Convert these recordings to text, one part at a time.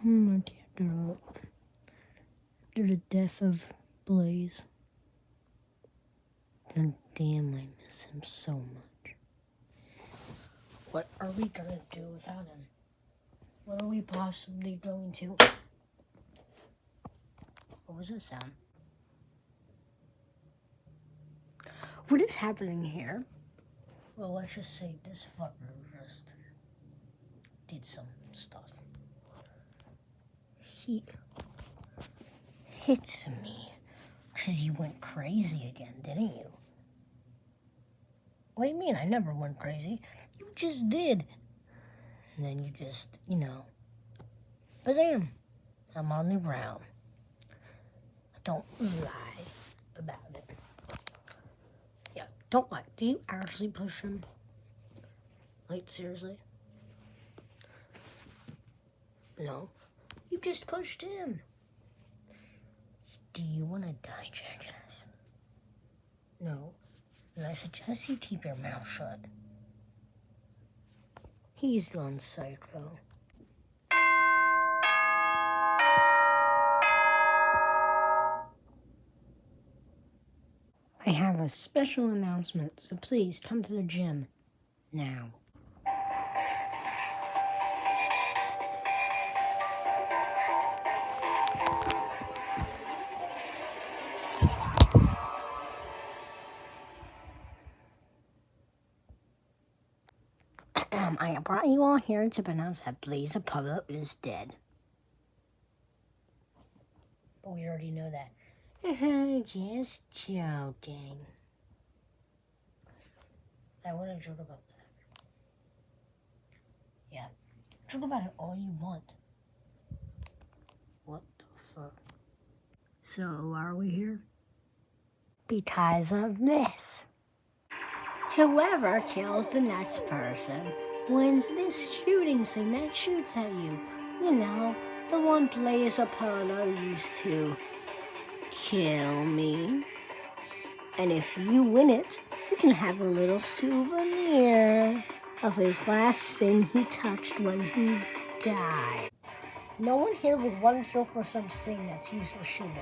After the death of Blaze. And damn, I miss him so much. What are we gonna do without him? What are we possibly going to? What was that sound? What is happening here? Well, let's just say this fucker just did some stuff. He hits me because you went crazy again, didn't you? What do you mean? I never went crazy. You just did. And then you just, bazam, I'm on the ground. Don't lie about it. Yeah, don't lie. Do you actually push him? Like, seriously? No. You just pushed him. Do you want to die, jackass? No. And I suggest you keep your mouth shut. He's gone psycho. I have a special announcement, so please come to the gym now. I brought you all here to announce that Blaze Apollo is dead. But we already know that. Just joking. I want to joke about that. Yeah. Joke about it all you want. What the fuck? So, why are we here? Because of this. Whoever kills the next person wins this shooting thing that shoots at you. You know, the one Blaze Apollo used to kill me. And if you win it, you can have a little souvenir of his last thing he touched when he died. No one here would want to kill for some thing that's used for shooting.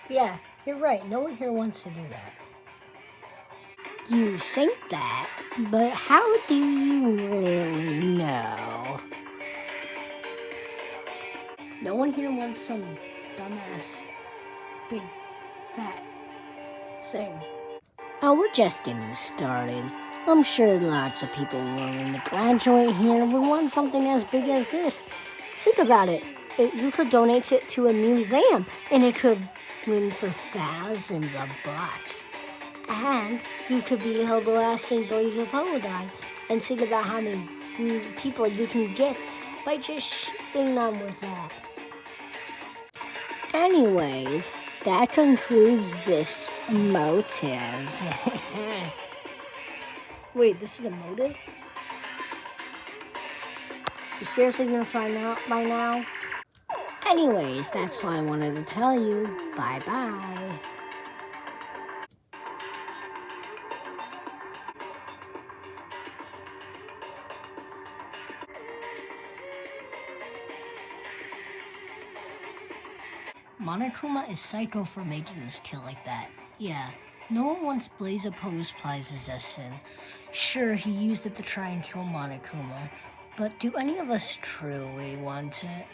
Yeah, you're right. No one here wants to do that. You think that, but how do you really know? No one here wants some dumbass, big, fat thing. Oh, we're just getting started. I'm sure lots of people willing to graduate here would want something as big as this. Think about it. You could donate it to a museum, and it could win for thousands of bucks. And you could be held the last thing Blaze Apollo died, and think about how many people you can get by just shooting them with that. Anyways, that concludes this motive. Wait, this is a motive? You seriously gonna find out by now? Anyways, that's why I wanted to tell you. Bye-bye. Monokuma is psycho for making this kill like that. Yeah, no one wants Blaze Apollo's possession. Sure, he used it to try and kill Monokuma, but do any of us truly want it?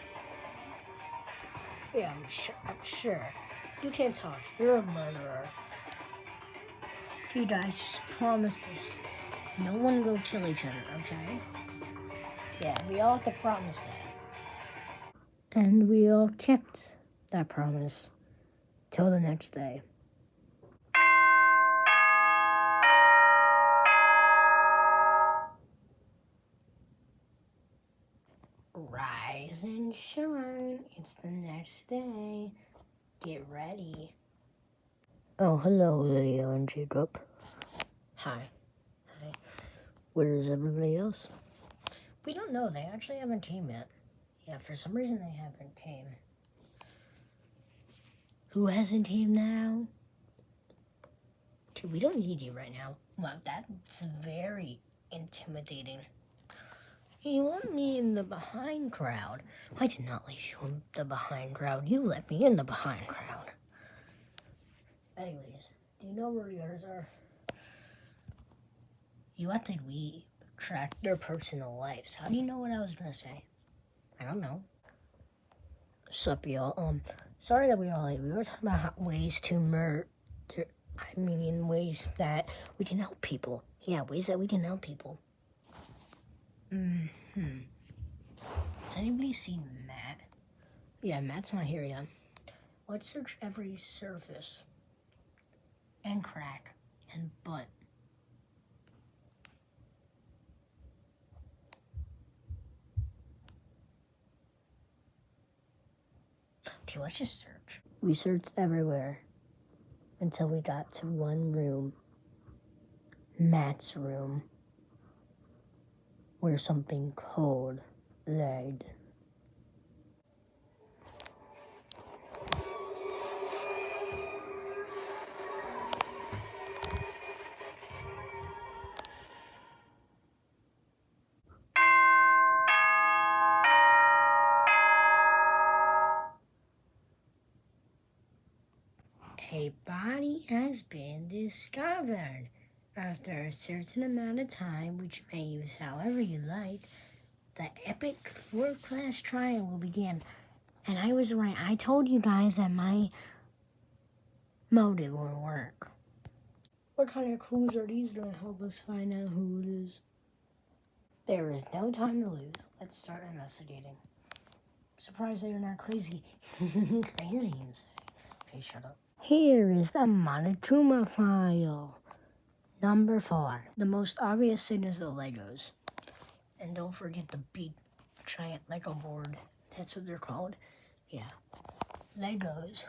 Yeah, I'm sure. You can't talk. You're a murderer. Okay, guys, just promise this. No one go kill each other, okay? Yeah, we all have to promise that. And we all kept that promise till the next day. Rise and shine, it's the next day. Get ready. Oh, hello, Lydia and Jacob. Hi. Where is everybody else? We don't know, they actually haven't came yet. Yeah, for some reason they haven't came. Who hasn't came now? Dude, we don't need you right now. Wow, that's very intimidating. You let me in the behind crowd. I did not leave you in the behind crowd. You let me in the behind crowd. Anyways, do you know where the others are? You acted we track their personal lives. How do you know what I was gonna say? I don't know. Sup, y'all? Sorry that we were all late. We were talking about ways to ways that we can help people. Yeah, ways that we can help people. Has anybody seen Matt? Yeah, Matt's not here yet. Let's search every surface and crack and butt. Okay, let's just search. We searched everywhere until we got to one room. Matt's room. Where something cold laid. A body has been discovered. After a certain amount of time, which you may use however you like, the epic 4-class trial will begin. And I was right. I told you guys that my motive will work. What kind of clues are these going to help us find out who it is? There is no time to lose. Let's start investigating. Surprised that you're not crazy. Crazy, you say. Okay, shut up. Here is the Monokuma file. Number 4. The most obvious thing is the Legos. And don't forget the big giant Lego board. That's what they're called. Yeah. Legos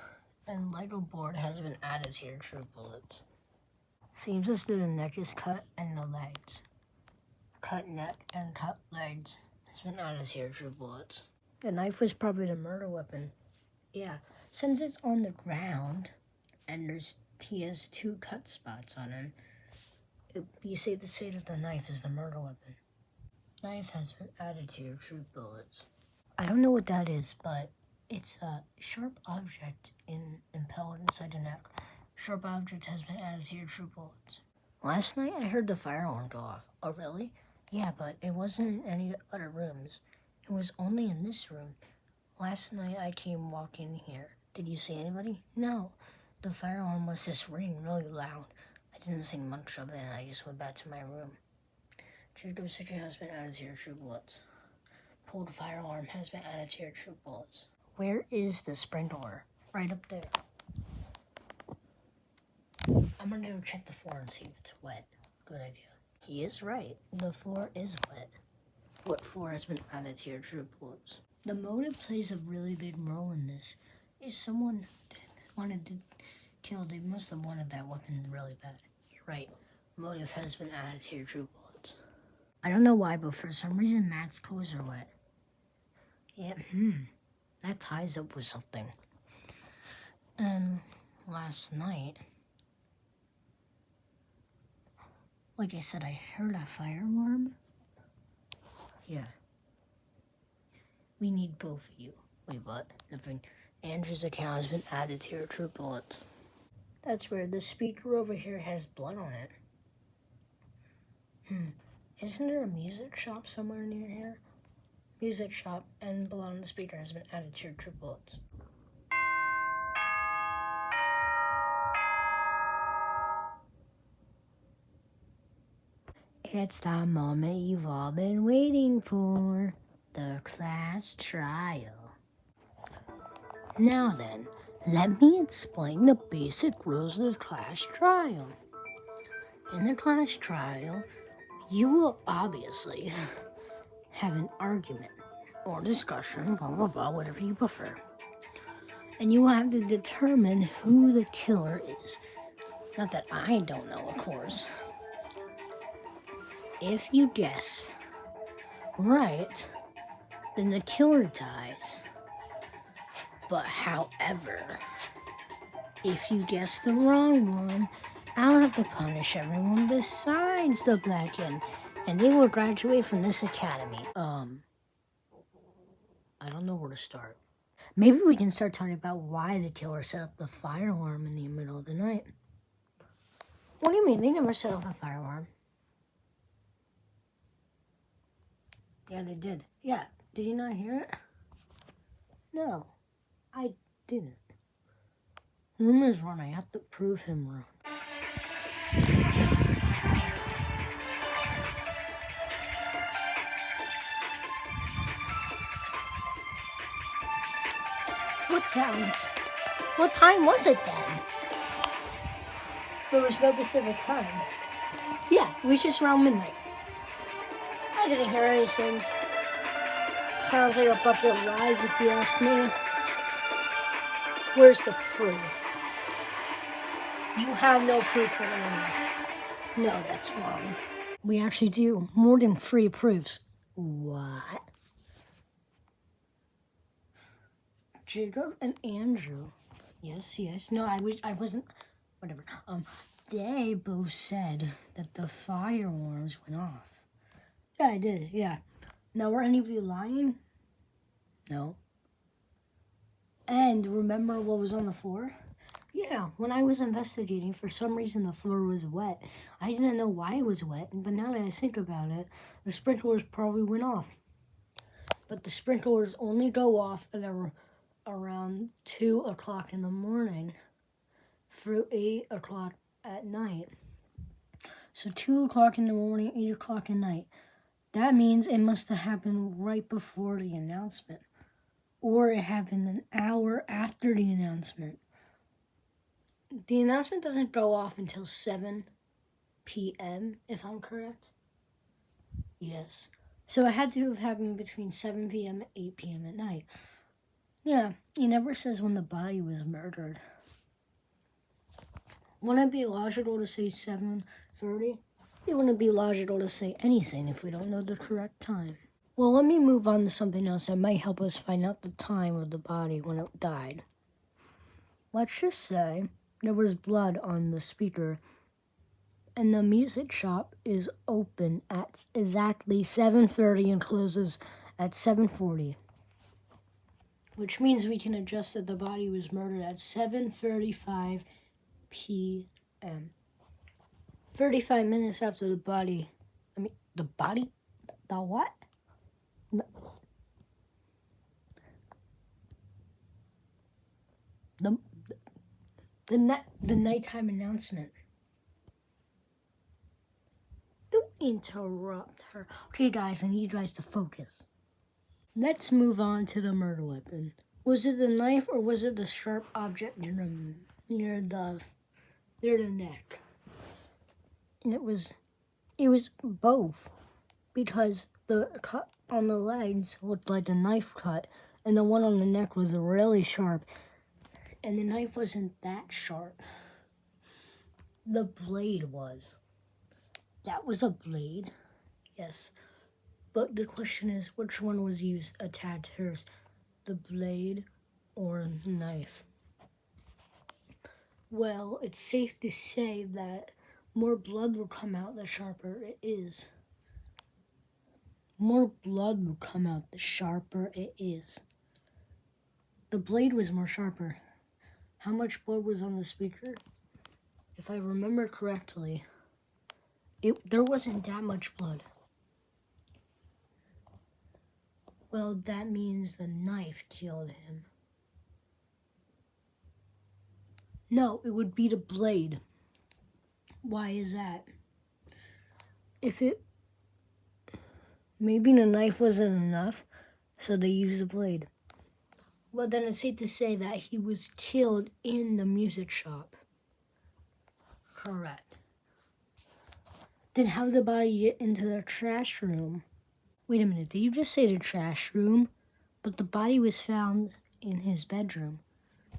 and Lego board has been added to your true bullets. Seems as though the neck is cut and the legs. Cut neck and cut legs has been added to your true bullets. The knife was probably the murder weapon. Yeah. Since it's on the ground and he has 2 cut spots on him, it'd be safe to say that the knife is the murder weapon. Knife has been added to your true bullets. I don't know what that is, but it's a sharp object impaled inside the neck. Sharp object has been added to your true bullets. Last night I heard the fire alarm go off. Oh, really? Yeah, but it wasn't in any other rooms. It was only in this room. Last night I came walking here. Did you see anybody? No. The fire alarm was just ringing really loud. I didn't see much of it, and I just went back to my room. True dosage has been added to your true bullets. Pulled fire alarm has been added to your true bullets. Where is the sprinkler? Right up there. I'm gonna go check the floor and see if it's wet. Good idea. He is right. The floor is wet. What floor has been added to your true bullets? The motive plays a really big role in this. If someone wanted to kill, they must have wanted that weapon really bad. You're right. Motive has been added to your true bullets. I don't know why, but for some reason Matt's clothes are wet. Yeah, that ties up with something. And last night, like I said, I heard a fire alarm. Yeah. We need both of you. Wait, what? Nothing. Andrew's account has been added to your true bullets. That's weird. The speaker over here has blood on it. Isn't there a music shop somewhere near here? Music shop and blood on the speaker has been added to your true bullets. It's the moment you've all been waiting for. The class trial. Now then, let me explain the basic rules of the class trial. In the class trial, you will obviously have an argument or discussion, blah, blah, blah, whatever you prefer. And you will have to determine who the killer is. Not that I don't know, of course. If you guess right, then the killer dies. But however, if you guess the wrong one, I'll have to punish everyone besides the black end. And they will graduate from this academy. I don't know where to start. Maybe we can start talking about why the killer set up the fire alarm in the middle of the night. What do you mean? They never set off a fire alarm. Yeah, they did. Yeah. Did you not hear it? No, I didn't. Rumor's wrong. I have to prove him wrong. What sounds? What time was it then? There was no specific time. Yeah, it was just around midnight. I didn't hear anything. Sounds like a bucket of lies if you ask me. Where's the proof? You have no proof of anything. No, that's wrong. We actually do more than 3 proofs. What? Jacob and Andrew. Yes. No, I wasn't. Whatever. They both said that the fire alarms went off. Yeah, I did. Yeah. Now, were any of you lying? No. And remember what was on the floor? Yeah, when I was investigating, for some reason the floor was wet. I didn't know why it was wet, but now that I think about it, the sprinklers probably went off. But the sprinklers only go off at around 2 o'clock in the morning through 8 o'clock at night. So 2 o'clock in the morning, 8 o'clock at night. That means it must have happened right before the announcement. Or it happened an hour after the announcement. The announcement doesn't go off until 7 p.m., if I'm correct. Yes. So it had to have happened between 7 p.m. and 8 p.m. at night. Yeah, he never says when the body was murdered. Wouldn't it be logical to say 7:30? It wouldn't be logical to say anything if we don't know the correct time. Well, let me move on to something else that might help us find out the time of the body when it died. Let's just say there was blood on the speaker and the music shop is open at exactly 7:30 and closes at 7:40. Which means we can adjust that the body was murdered at 7:35 p.m. 35 minutes after the body. The body? The what? No. The nighttime announcement. Don't interrupt her. Okay, guys, I need you guys to focus. Let's move on to the murder weapon. Was it the knife or was it the sharp object near the neck? And it was both, because the cut on the legs looked like a knife cut, and the one on the neck was really sharp, and the knife wasn't that sharp. The blade was. That was a blade, yes. But the question is, which one was used attacked hers, the blade or the knife? Well, it's safe to say that more blood will come out the sharper it is. More blood will come out the sharper it is. The blade was more sharper. How much blood was on the speaker? If I remember correctly, there wasn't that much blood. Well, that means the knife killed him. No, it would be the blade. Why is that? Maybe the knife wasn't enough, so they used the blade. Well, then it's safe to say that he was killed in the music shop. Correct. Then how did the body get into the trash room? Wait a minute, did you just say the trash room? But the body was found in his bedroom.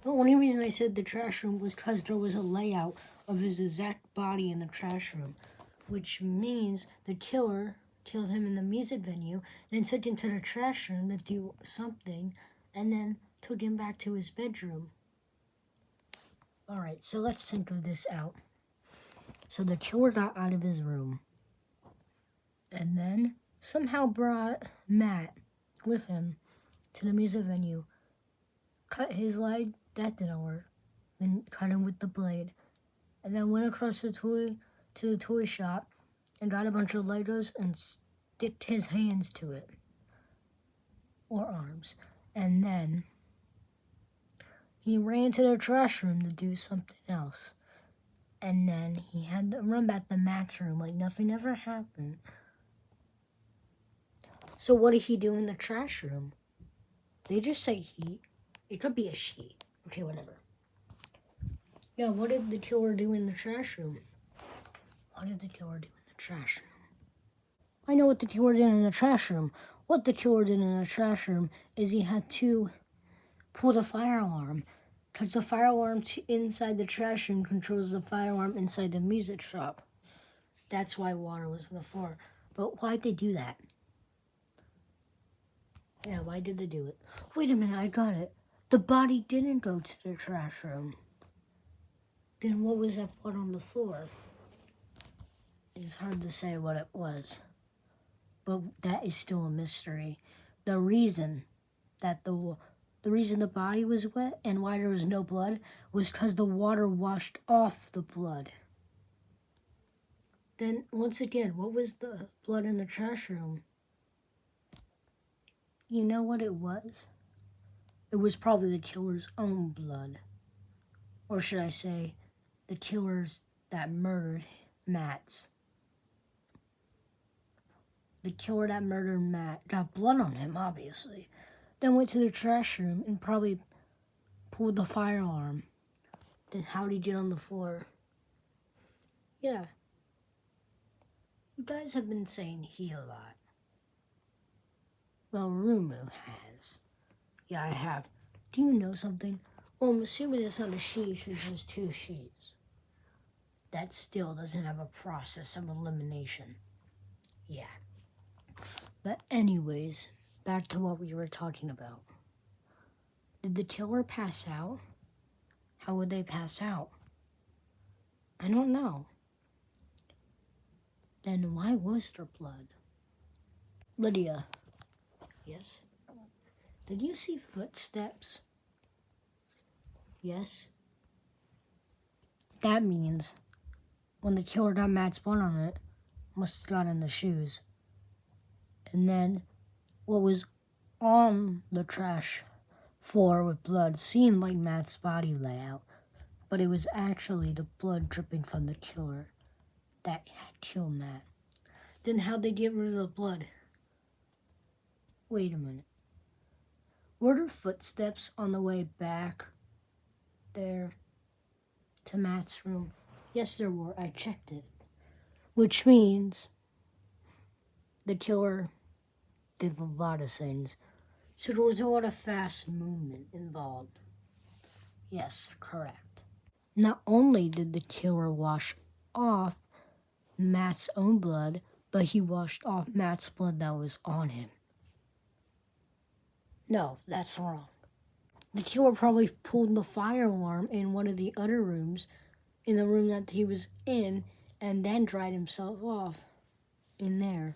The only reason I said the trash room was because there was a layout of his exact body in the trash room, which means the killer killed him in the music venue, then took him to the trash room to do something, and then took him back to his bedroom. Alright, so let's think of this out. So the killer got out of his room. and then somehow brought Matt with him to the music venue. Cut his leg, that didn't work. Then cut him with the blade. And then went across the toy shop and got a bunch of Legos and sticked his hands to it. Or arms. And then he ran to the trash room to do something else. And then he had to run back to Matt's room like nothing ever happened. So what did he do in the trash room? They just say he. It could be a she. Okay, whatever. Yeah, what did the killer do in the trash room? What did the killer do in the trash room? I know what the killer did in the trash room. What the killer did in the trash room is he had to pull the fire alarm. Because the fire alarm inside the trash room controls the fire alarm inside the music shop. That's why water was on the floor. But why'd they do that? Yeah, why did they do it? Wait a minute, I got it. The body didn't go to the trash room. Then what was that blood on the floor? It's hard to say what it was. But that is still a mystery. The reason the body was wet and why there was no blood was because the water washed off the blood. Then, once again, what was the blood in the trash room? You know what it was? It was probably the killer's own blood. Or should I say, the killers that murdered Matt's. The killer that murdered Matt got blood on him, obviously. Then went to the trash room and probably pulled the fire alarm. Then how'd he get on the floor? Yeah. You guys have been saying he a lot. Well, Rumu has. Yeah, I have. Do you know something? Well, I'm assuming it's not a she since there's two she's. That still doesn't have a process of elimination. Yeah. But anyways, back to what we were talking about. Did the killer pass out? How would they pass out? I don't know. Then why was there blood? Lydia. Yes? Did you see footsteps? Yes? That means when the killer got Matt's blood on it, must have got in the shoes. And then what was on the trash floor with blood seemed like Matt's body layout, but it was actually the blood dripping from the killer that had killed Matt. Then how'd they get rid of the blood? Wait a minute. Were there footsteps on the way back there to Matt's room? Yes, there were. I checked it. Which means the killer did a lot of things. So there was a lot of fast movement involved. Yes, correct. Not only did the killer wash off Matt's own blood, but he washed off Matt's blood that was on him. No, that's wrong. The killer probably pulled the fire alarm in one of the other rooms, in the room that he was in, and then dried himself off in there.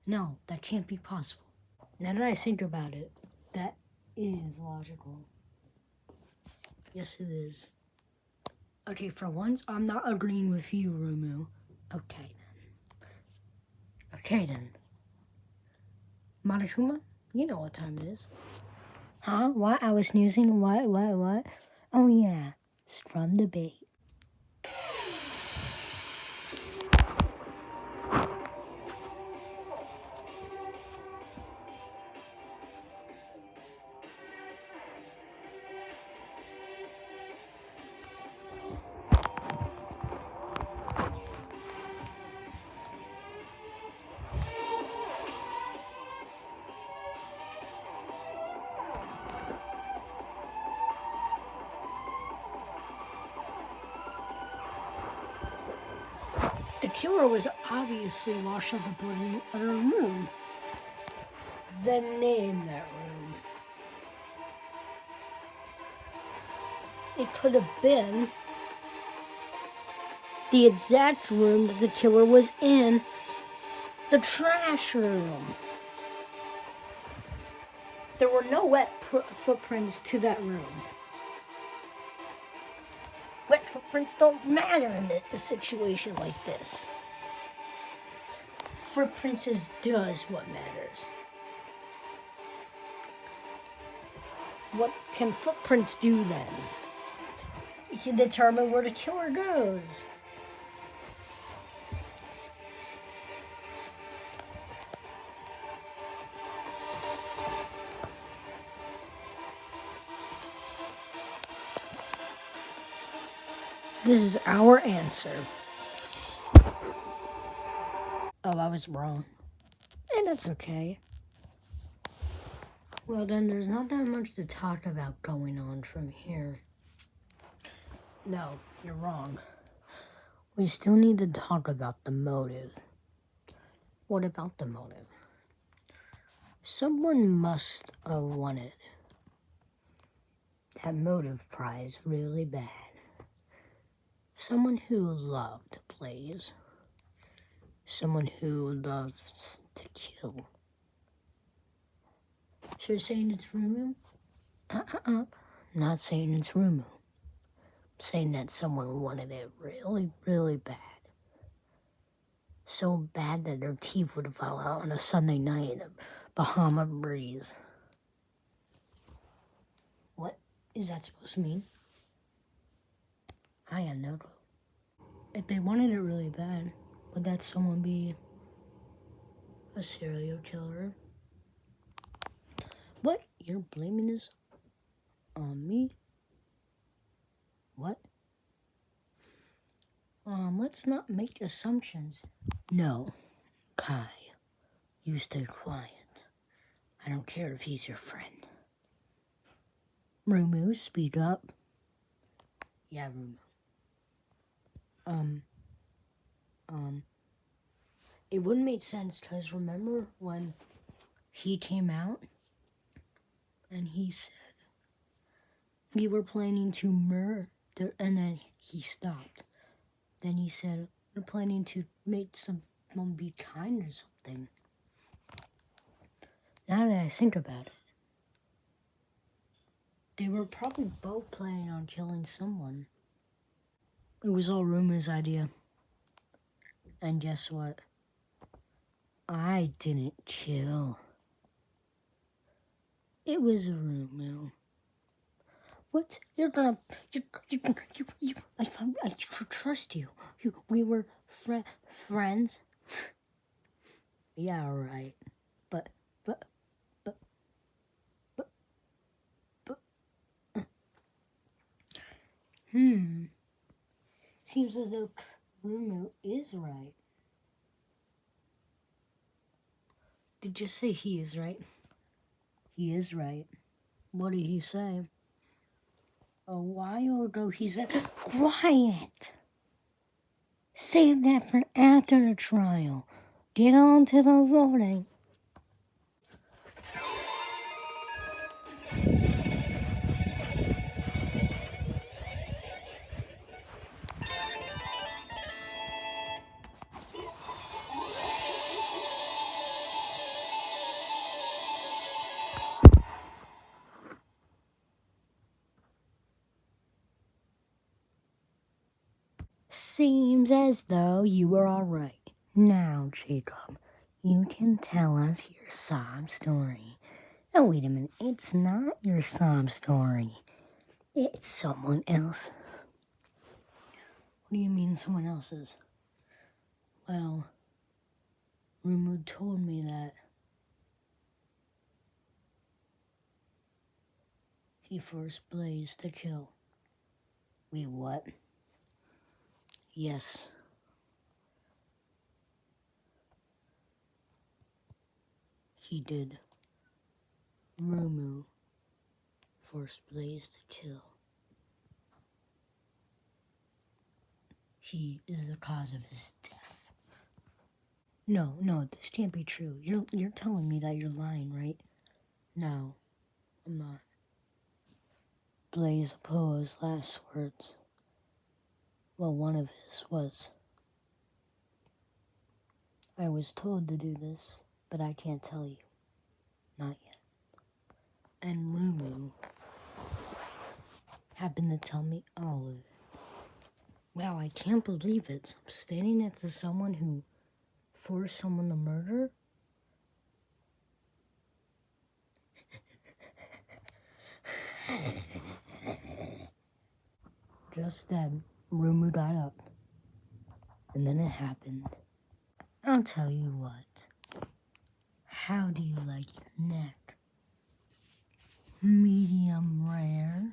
No, that can't be possible. Now that I think about it, that is logical. Yes, it is. Okay, for once, I'm not agreeing with you, Rumu. Okay then. Monokuma, you know what time it is. Huh? What? I was snoozing? What? Oh yeah, it's from the bait. The killer was obviously washed off the blood in the other room. Then name that room. It could have been the exact room that the killer was in The trash room. There were no wet footprints to that room. Wet footprints don't matter in a situation like this. Footprints does what matters. What can footprints do then? You can determine where the killer goes. This is our answer. Oh, I was wrong. And that's okay. Well, then there's not that much to talk about going on from here. No, you're wrong. We still need to talk about the motive. What about the motive? Someone must have wanted that motive prize really bad. Someone who loved plays. Someone who loves to kill. So you're saying it's Rumu? Not saying it's Rumu. I'm saying that someone wanted it really, really bad. So bad that their teeth would fall out on a Sunday night in a Bahama breeze. What is that supposed to mean? I have no clue. If they wanted it really bad, would that someone be a serial killer? What? You're blaming this on me? What? Let's not make assumptions. No, Kai, you stay quiet. I don't care if he's your friend. Rumu, speak up. Yeah, Rumu. It wouldn't make sense, because remember when he came out and he said we were planning to murder, and then he stopped. Then he said we're planning to make someone be kind or something. Now that I think about it, they were probably both planning on killing someone. It was all Rumo's idea. And guess what? I didn't kill. It was Rumo. What? I trust you. We were friends. Yeah, right. But. Seems as though Rumo is right. Did you say he is right? He is right. What did he say? A while ago he said, quiet! Save that for after the trial. Get on to the voting. Seems as though you were all right. Now, Jacob, you can tell us your sob story. Oh, wait a minute. It's not your sob story. It's someone else's. What do you mean someone else's? Well, Rumu told me that he first blazed to kill. Wait, what? Yes. He did. Rumu first blazed to kill. He is the cause of his death. No, this can't be true. You're telling me that you're lying, right? No, I'm not. Blaze Apollo's last words. Well, one of his was, I was told to do this, but I can't tell you. Not yet. And Rumu happened to tell me all of it. Wow, I can't believe it. I'm standing next to someone who forced someone to murder? Just then, Rumu got up. And then it happened. I'll tell you what. How do you like your neck? Medium rare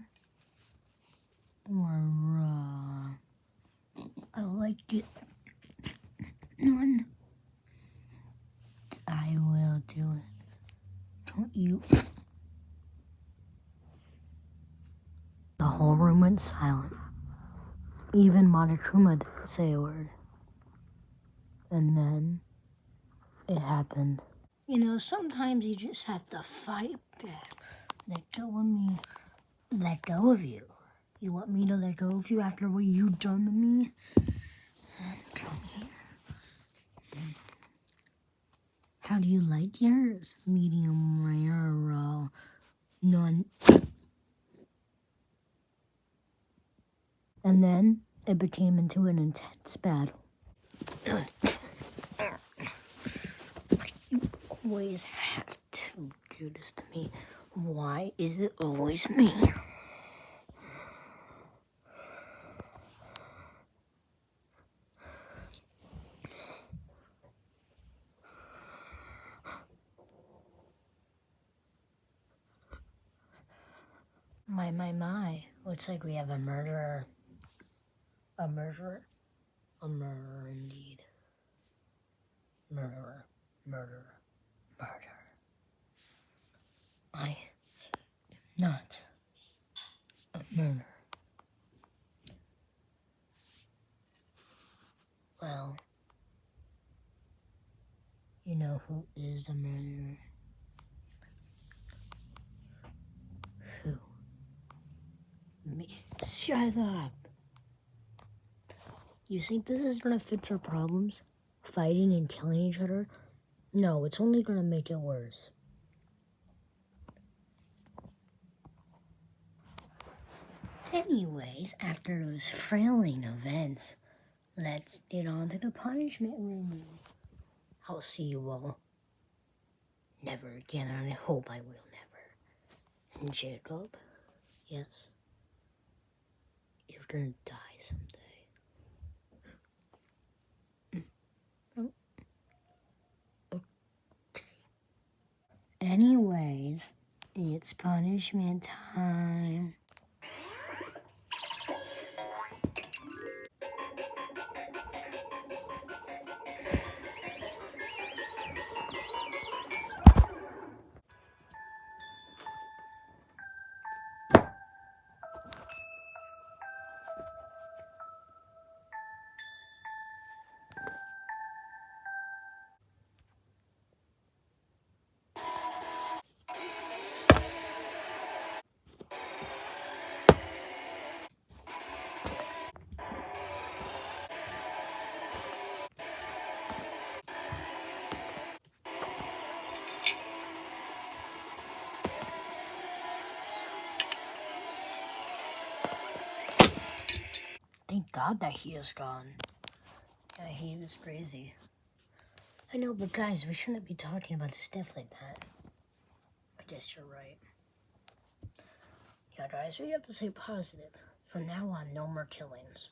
or raw? I like it none. I will do it. Don't you? The whole room went silent. Even Monokuma didn't say a word. And then it happened. You know, sometimes you just have to fight back. Let go of me. Let go of you. You want me to let go of you after what you've done to me? Come here. How do you like yours? Medium rare or raw? None. And then it became into an intense battle. You always have to do this to me. Why is it always me? My. Looks like we have a murderer. A murderer? A murderer indeed. Murderer. Murderer. Murder. I am not a murderer. Well, you know who is a murderer? Who? Me. Shut up. You think this is gonna fix our problems? Fighting and killing each other? No, it's only gonna make it worse. Anyways, after those thrilling events, let's get on to the punishment room. I'll see you all never again, and I hope I will never. And Jacob, yes, you're gonna die someday. Okay. Anyways, it's punishment time. Thank God that he is gone. Yeah, he was crazy. I know, but guys, we shouldn't be talking about stuff like that. I guess you're right. Yeah, guys, we have to stay positive. From now on, no more killings.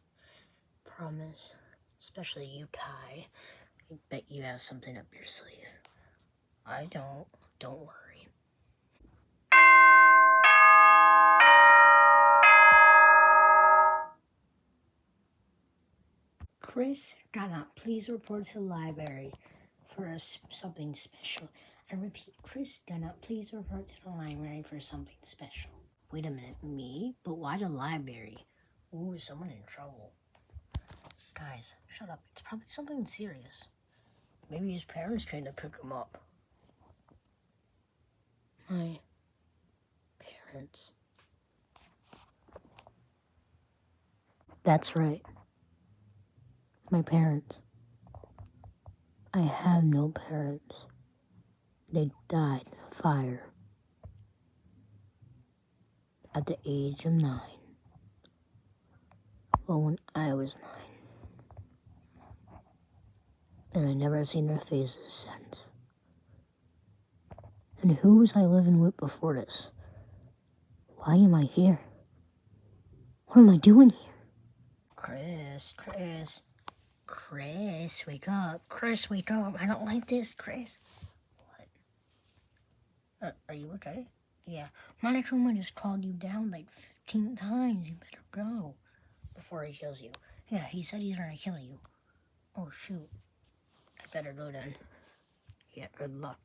Promise. Especially you, Kai. I bet you have something up your sleeve. I don't. Don't worry. Chris, cannot please report to the library for something special. I repeat, Chris, cannot please report to the library for something special. Wait a minute, me? But why the library? Ooh, someone in trouble. Guys, shut up. It's probably something serious. Maybe his parents came to pick him up. My parents. That's right. My parents. I have no parents. They died in a fire at the age of 9. Well, when I was 9. And I never seen their faces since. And who was I living with before this? Why am I here? What am I doing here? Chris, wake up. Chris, wake up. I don't like this, Chris. What? Are you okay? Yeah. Monochroma just called you down like 15 times. You better go before he kills you. Yeah, he said he's gonna kill you. Oh, shoot. I better go then. Yeah, good luck.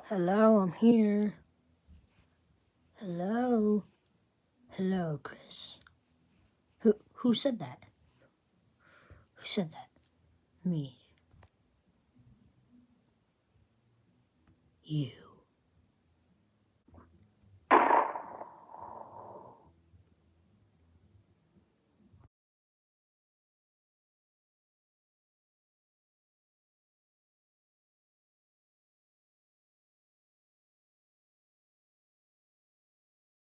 Hello, I'm here. Hello? Hello, Chris. Who said that? Who said that? Me. You.